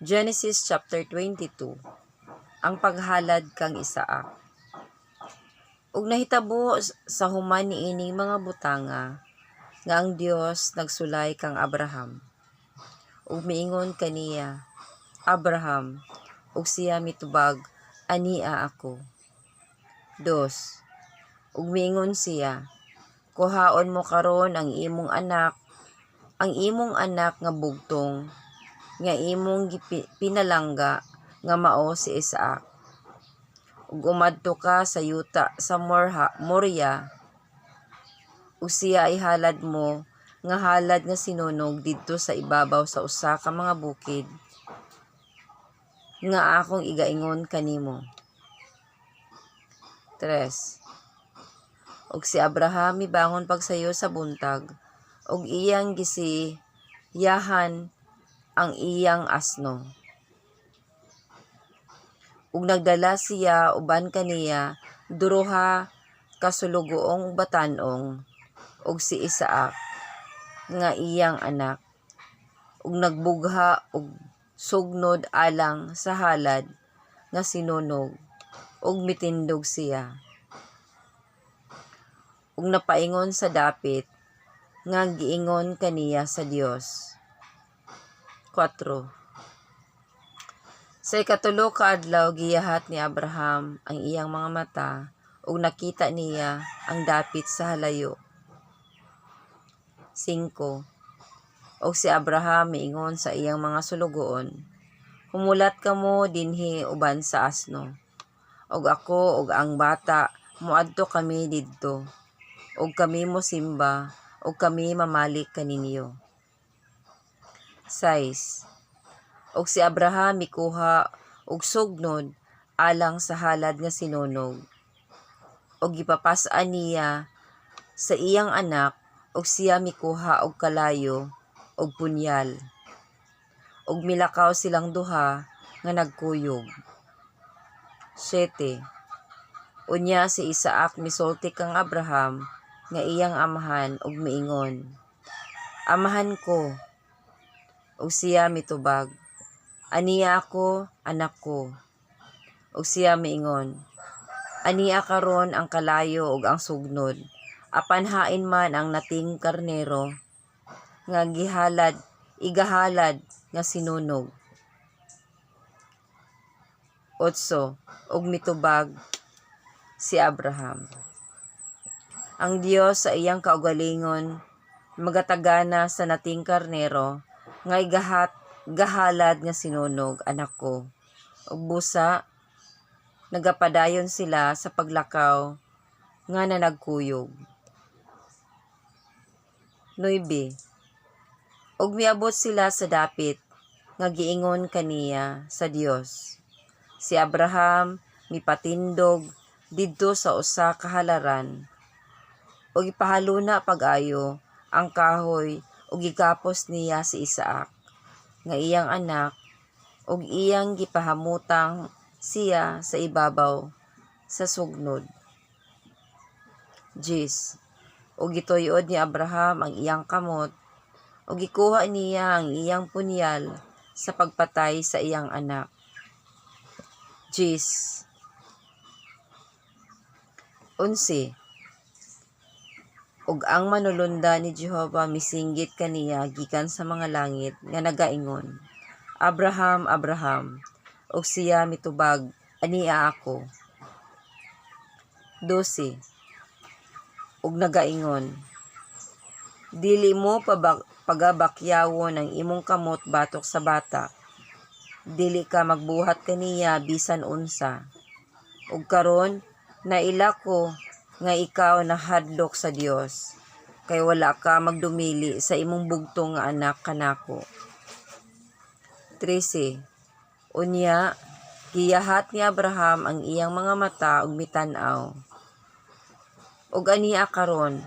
Genesis chapter 22. Ang paghalad kang Isaak. Ug nahitabo sa human niining mga butanga nga ang Dios nagsulay kang Abraham. Ug miingon kaniya, Abraham, ug siya mitubag, ania ako. 2. Ug miingon siya, kuhaon mo karon ang imong anak nga bugtong, nga imong pinalangga nga mao si Isaak. Ug umadto ka sa yuta sa Moriah, ug siya ay halad mo nga halad nga sinunog didto sa ibabaw sa usa ka mga bukid nga akong igaingon kanimo. 3. Ug si Abraham mibangon pagsayo sa buntag, ug iyang gisiyahan ang iyang asno. Ug nagdala siya uban kaniya duruha ka sulugoong batanong, ug si Isaak nga iyang anak, ug nagbugha og sugnod alang sa halad nga sinunog, ug mitindog siya. Ug napaingon sa dapit nga giingon kaniya sa Dios. 4. Sa ikatulo ka adlaw giyahat ni Abraham ang iyang mga mata, ug nakita niya ang dapit sa halayo. 5. Og si Abraham miingon sa iyang mga sulugoon, humulat kamo dinhi uban sa asno, og ako ug ang bata moadto kami didto, ug kami mosimba, ug kami mamalik kaninyo. 6. Og si Abraham mikuha og sugnod alang sa halad nga sinunog, og gipapas-an niya sa iyang anak, og siya mikuha og kalayo og punyal, ug milakaw silang duha nga nagkuyog. 7. Unya si Isaak misulti kang Abraham nga iyang amahan, ug miingon, amahan ko. Ug siya mitubag, ania ako, anak ko. Ug siya miingon, ania karon ang kalayo ug ang sugnod, apan hain man ang nating karnero nga igahalad nga sinunog. 8. Ug mitubag si Abraham, ang Dios sa iyang kaugalingon magatagana sa nating karnero nga gahalad nga sinunog, anak ko. Ug busa nagapadayon sila sa paglakaw nga nanagkuyog. 9. Ug miabot sila sa dapit nga giingon kaniya sa Dios. Si Abraham mipatindog didto sa usa ka halaran, ug ipahaluna pag-ayo ang kahoy, ug gikapos niya si Isaak nga iyang anak, ug iyang gipahamutang siya sa ibabaw sa sugnod. 10. Ug gituyod ni Abraham ang iyang kamot, ug gikuha niya ang iyang punyal sa pagpatay sa iyang anak. 11. Ug ang manulunda ni Jehova misinggit kaniya gikan sa mga langit nga nagaingon, Abraham, Abraham. Ug siya mitubag, ania ako. 12. Ug nagaingon, dili mo pagabakyawon ang imong kamot batok sa bata, dili ka magbuhat kaniya bisan unsa. Ug karon naila ko nga ikaw nahadlok sa Dios, kay wala ka magdumili sa imong bugtong nga anak kanako. 13. Unya giyahat ni Abraham ang iyang mga mata ug mitan-aw. Ug ania karon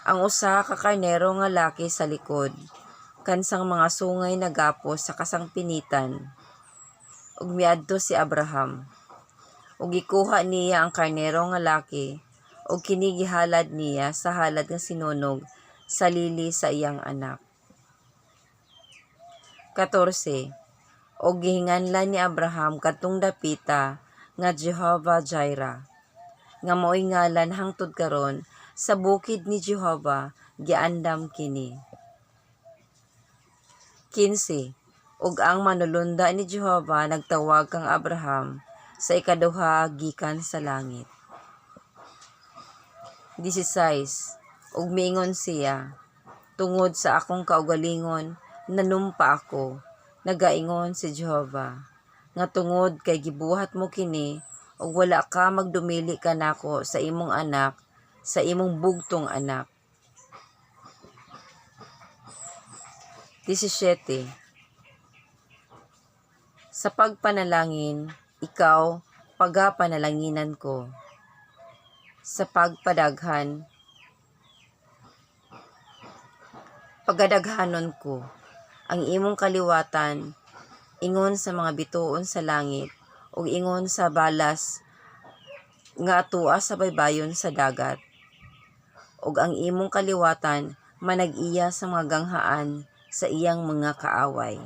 ang usa ka karnero nga laki sa likod, kansang mga sungay nagapos sa kasangpinitan. Ug miadto si Abraham, ug gikuha niya ang karnero nga laki, ug kini gihalad niya sa halad nga sinunog sa lili sa iyang anak. 14. og gihinganlan ni Abraham kadtong dapita nga Jehovah Jireh, nga mao'y ngalan hangtod karon sa bukid ni Jehovah giandam kini. 15. Ug ang manulunda ni Jehovah nagtawag kang Abraham sa ikaduha gikan sa langit. 16. Ug miingon siya, tungod sa akong kaugalingon nanumpa ako, nagaingon si Jehovah, nga tungod kay gibuhat mo kini ug wala ka magdumili kanako sa imong anak, sa imong bugtong anak. 17. Sa pagpanalangin, ikaw pagapanalanginan ko. Sa pagpadaghan, pagadaghanon ko. Ang imong kaliwatan, ingon sa mga bituon sa langit, ug ingon sa balas nga atua sa baybayon sa dagat. Ug ang imong kaliwatan, manag-iya sa mga ganghaan sa iyang mga kaaway.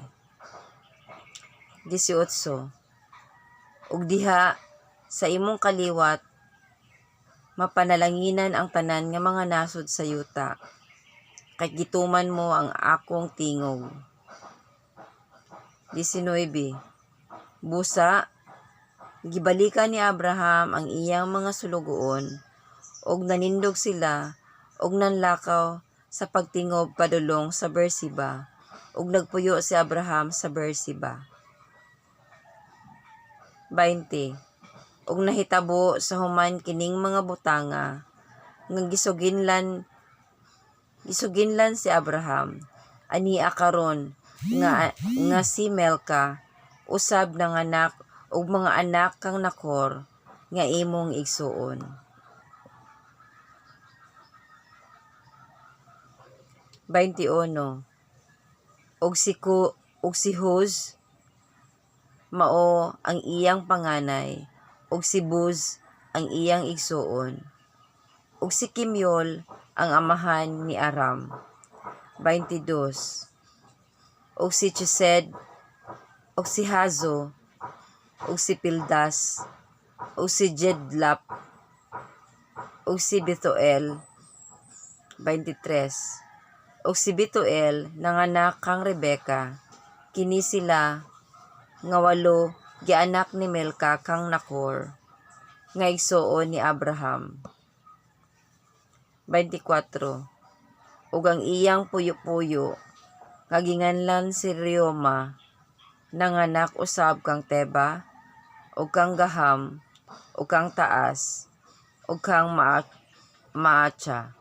18. Ug diha sa imong kaliwat, mapanalanginan ang tanan nga mga nasod sa yuta, kay gituman mo ang akong tingog. 19. Busa, gibalikan ni Abraham ang iyang mga sulugoon, ug nanindog sila, ug nanlakaw sa pagtingob padulong sa Beersheba, ug nagpuyo si Abraham sa Beersheba. 20. Ug nahitabo sa human kining mga butanga, nga gisuginlan si Abraham, ania karon nga si Melka, usab ng anak ug mga anak kang Nakor, nga imong igsuon. 21. Ug si Huz, mao ang iyang panganay, ug si Buz ang iyang igsuon, ug si Kimyol ang amahan ni Aram. 22. Ug si Chesed, ug si Hazo, ug si Pildas, ug si Jedlap, ug si Betuel. 23. Ug si Betuel nanganak kang Rebeka, kini sila nga 8 gianak ni Melka kang Nakor, nga igsuon ni Abraham. 24. Ug ang iyang puyo-puyo, nga ginganlan si Reuma, nanganak usab kang Teba, ug kang Gaham, ug kang Taas, ug kang Maacha.